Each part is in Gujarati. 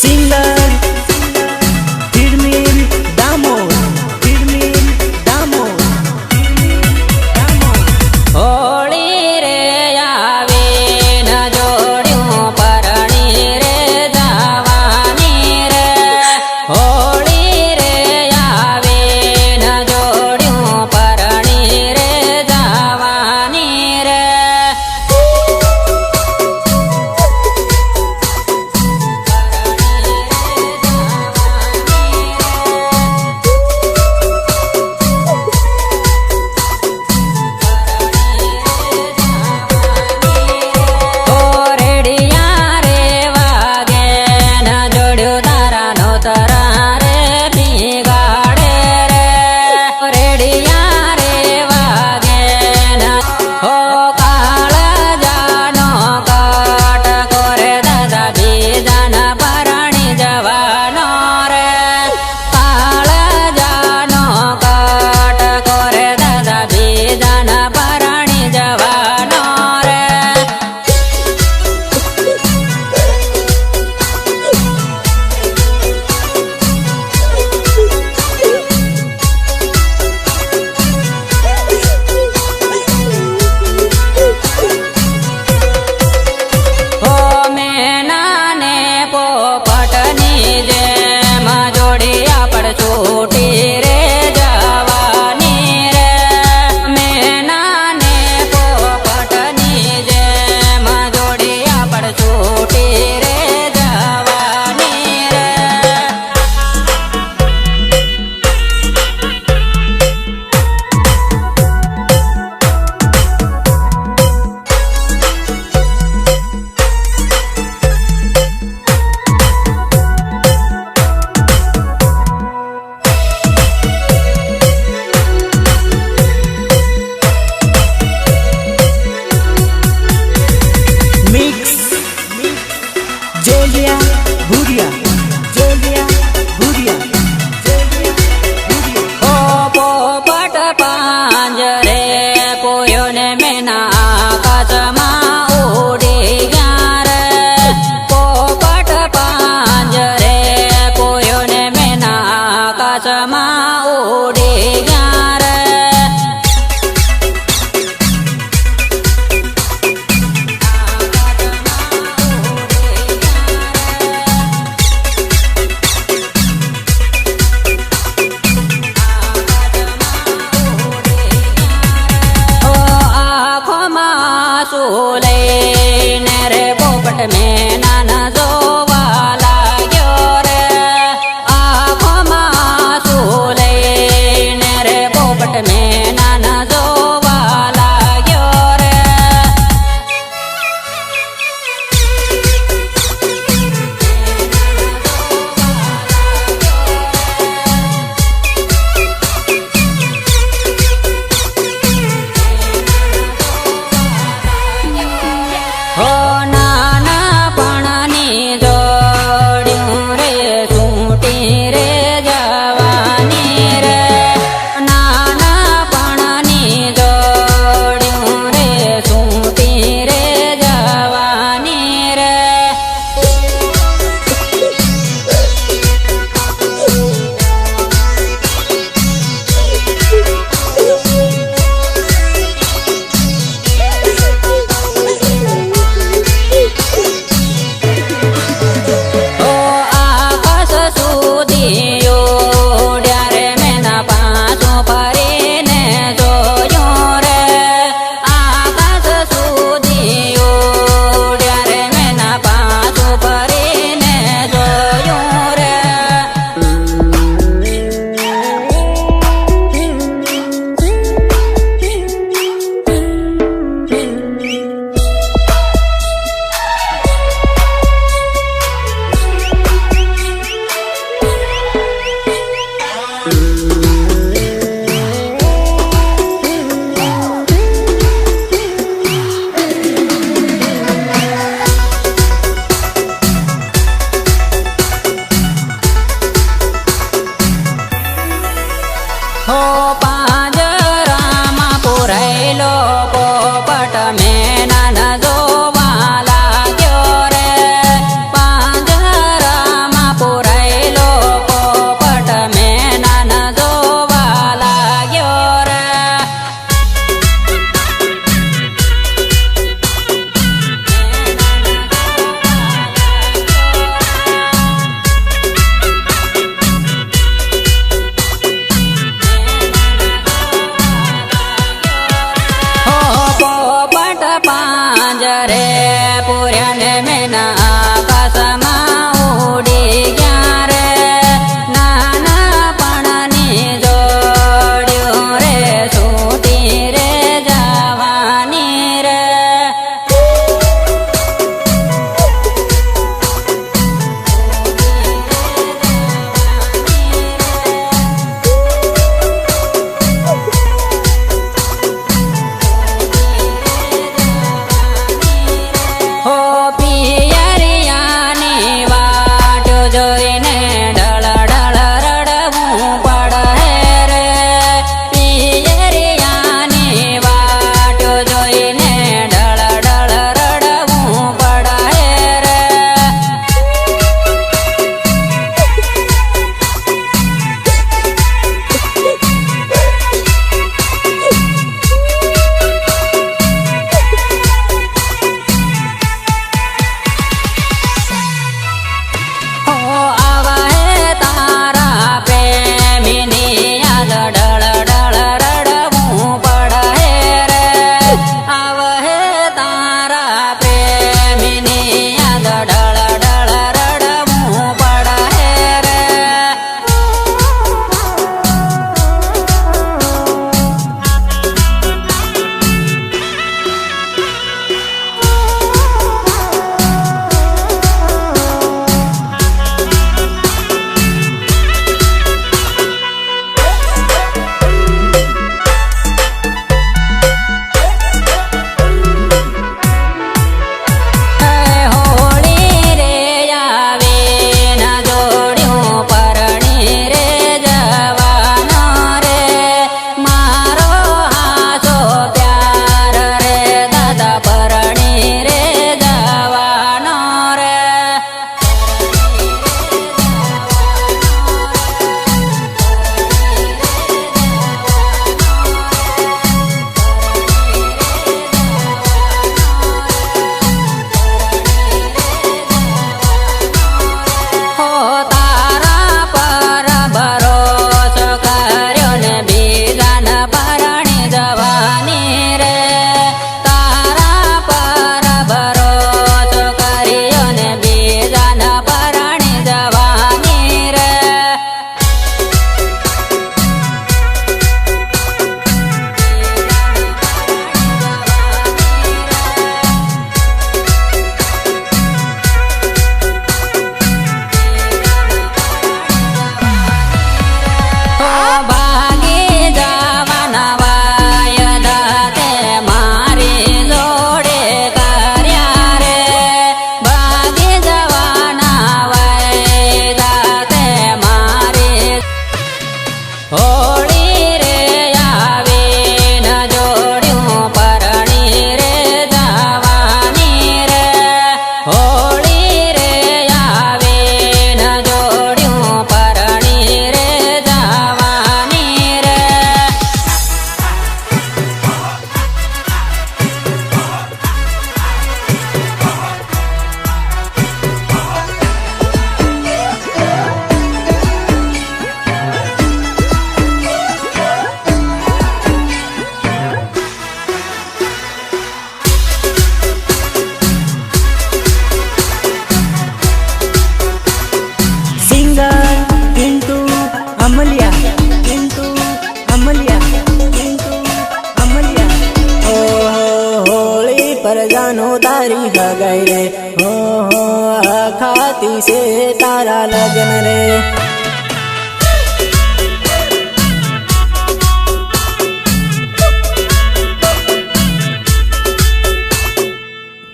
સિંગર ધીરમીન દામોદ, ધીરમીન દામોદ, ધીરમીન દામોદ. હોળી રે આવે ન જોડ્યું પરણી રે જવાની રે. હોળી રે આવે ન જોડ્યું પરણી રે જવાની રે. છોટી રે જવાની રે. મેના ને પોપટની જેમ જોડિયા પણ છોટી રે જવાની રે. મિક્સ જોલિયા ભુરિયા, જોલિયા ભુરિયા, જોલિયા ભુરિયા. પોપટ પાંજરે પોયો ને મેના આકાશમાં ઉડી ગયા રે. પોપટ પાંજરે પોયો ને મેના આકાશમાં ઉડી ગયા રે. ખાતી છે તારા લગ્ન રે.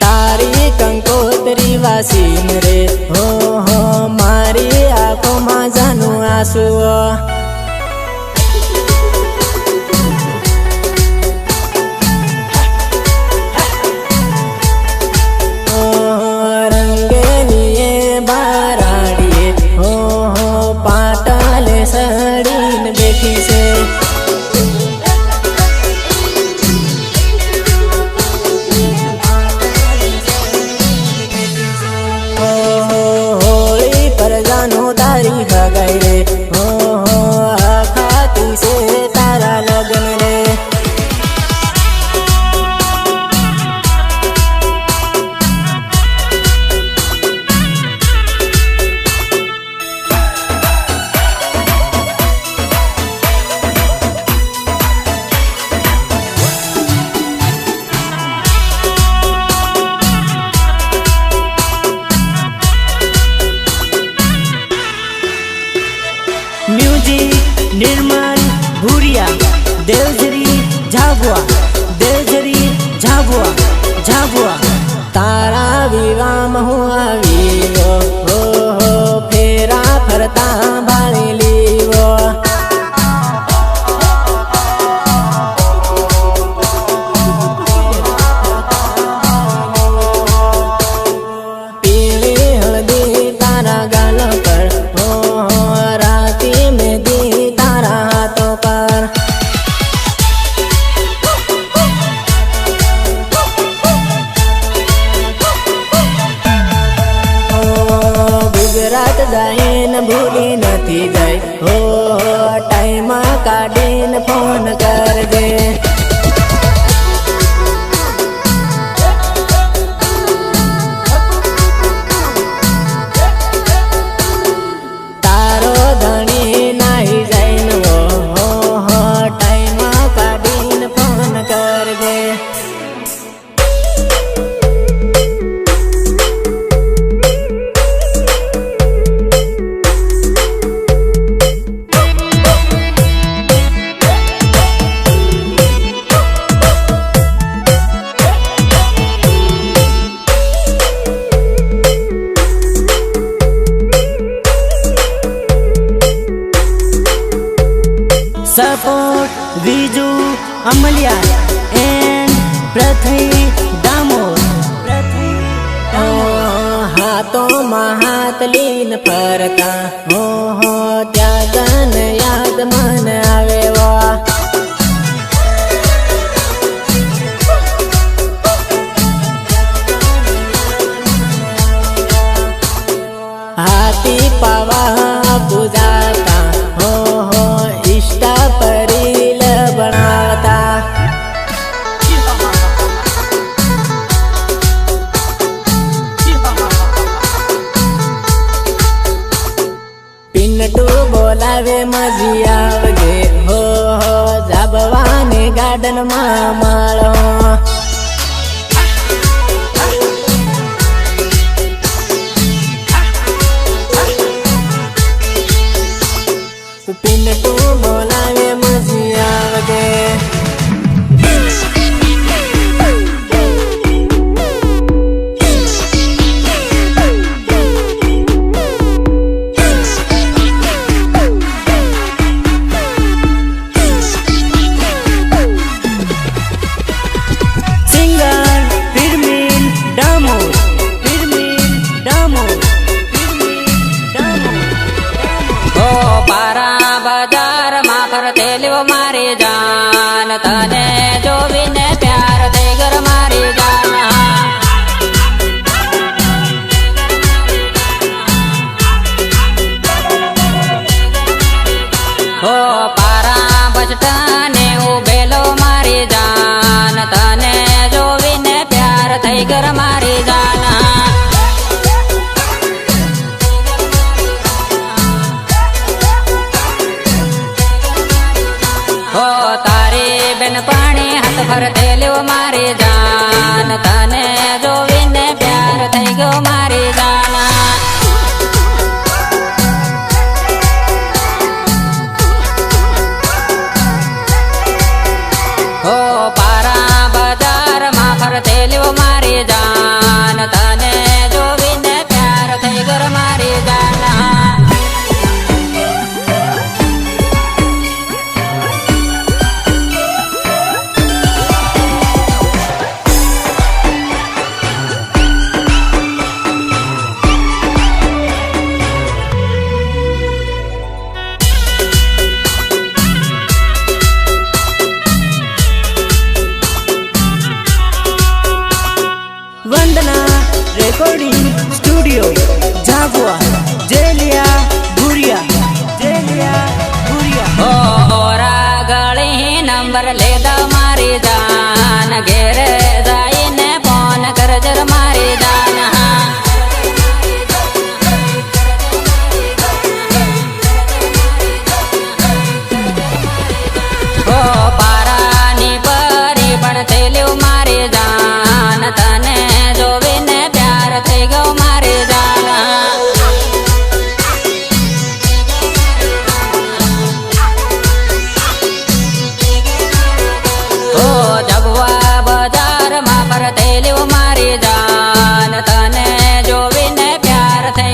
તારી કંકોત્રી વાસીન રે હો હો મારી આંખોમાં જાનું આંસુ. સડીને બેઠી છે. હોળી પર જાનો તારી ભગાઈ રે હો ખાતી છે તારા લગ્ન રે. म्यूजिक निर्मल भूरिया देवझरी झाबुआ देवझरी झाबुआ झाबुआ. તારા વિવાહમાં હું આવ્યો હો હો ફેરા ફરતા ભાળી લીવો. પીળી હળદી તારા ગાલ પર હો રાતી મેદી તારા હાથો પર. ગુજરાત જાઈને ભૂલી નથી જાય હો ટાઈમ કાઢીને ફોન કરજે. તારો ધણી નાહી જાય હો ટાઈમ કાઢીને ફોન કરજે. सपोर्ट विजू अमलिया एंड पृथ्वी दामोद. હાથોમાં હાથ લીન ફરતા હો હો ત્યાં ગન યાદ મન આવે વા. હાથી પાવા પૂજાતા હો હો ઈષ્ટા પરીલ બનાવતા. પિન્ટુ બોલાવે મજી આવજે હો હો જાબવાની ગાર્ડનમાં માળો. પિન્ટુ બોલાવે મજી આવજે. सिंगर फिरमीन दामोद फिरमीन दामोद फिरमीन दामोद. ઓ પારા બજારમાં ફરતેલ્યો મારી જાન તને જોવીને પ્યાર થઈ ગર મારી જાન. ઓ પારા બજટાને ઉભેલો મારી જાન તને જોવીને પ્યાર થઈ ગર મારી જાન. હો તારી બેન પાણી હાથ ફરતેલ્યો મારી જાન તને જોવીને પ્યાર થઈ ગયો મારી જાન.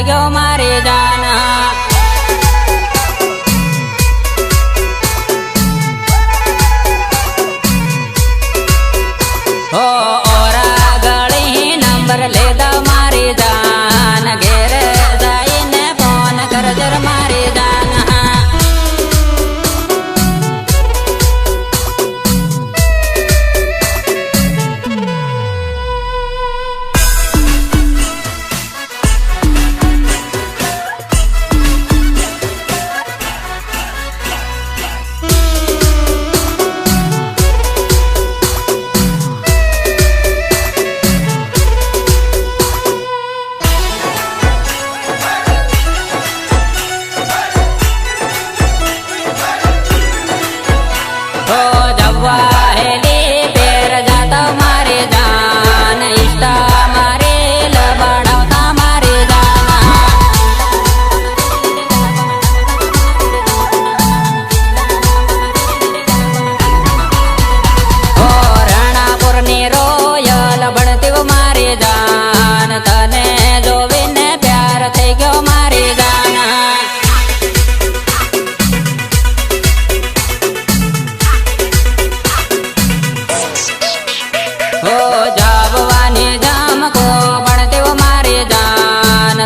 થઈ ગયો મારી જાન હો ઓરા ગળી નંબર લેતા મારી જાન ઘેર જઈને ફોન કરજર મારી જાન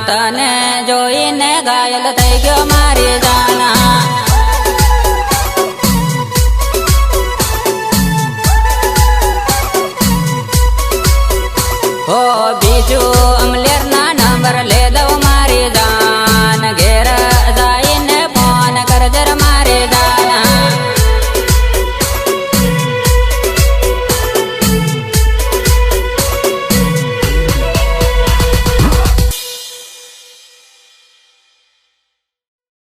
તને જોઈને ઘાયલ થઈ ગયો મારી જાન